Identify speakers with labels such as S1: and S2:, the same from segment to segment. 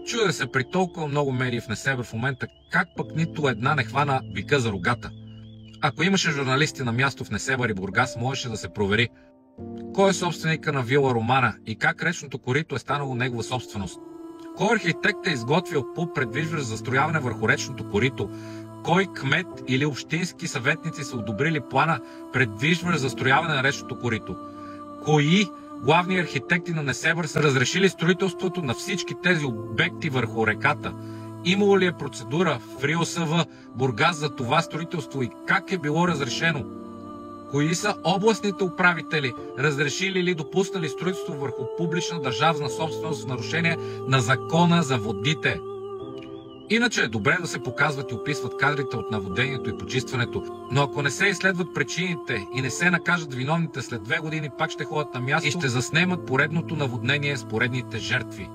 S1: Чудя се при толкова много медии в Несебър в момента, как пък нито една не хвана вика за рогата. Ако имаше журналисти на място в Несебър и Бургас, можеше да се провери кой е собственика на вила Романа и как речното корито е станало негова собственост. Кой архитект е изготвил ПУП предвиждащ застрояване върху речното корито? Кой кмет или общински съветници са одобрили плана предвиждащ застрояване на речното корито? Кои главни архитекти на Несебър са разрешили строителството на всички тези обекти върху реката? Имало ли е процедура в РИОСВ Бургас за това строителство и как е било разрешено? Кои са областните управители, разрешили или допуснали строителство върху публична държавна собственост в нарушение на закона за водите? Иначе е добре да се показват и описват кадрите от наводнението и почистването, но ако не се изследват причините и не се накажат виновните, след 2 години пак ще ходят на място и ще заснемат поредното наводнение с поредните жертви.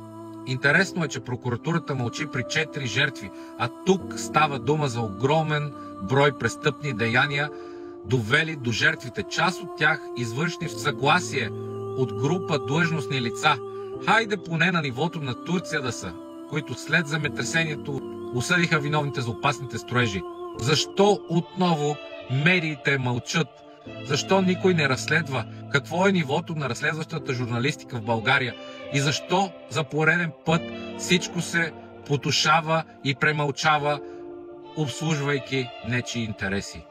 S1: Интересно е, че прокуратурата мълчи при 4 жертви, а тук става дума за огромен брой престъпни деяния, довели до жертвите, част от тях извършени в съгласие от група длъжностни лица. Хайде поне на нивото на Турция да са, които след земетресението осъдиха виновните за опасните строежи. Защо отново медиите мълчат? Защо никой не разследва какво е нивото на разследващата журналистика в България? И защо за пореден път всичко се потушава и премълчава, обслужвайки нечии интереси?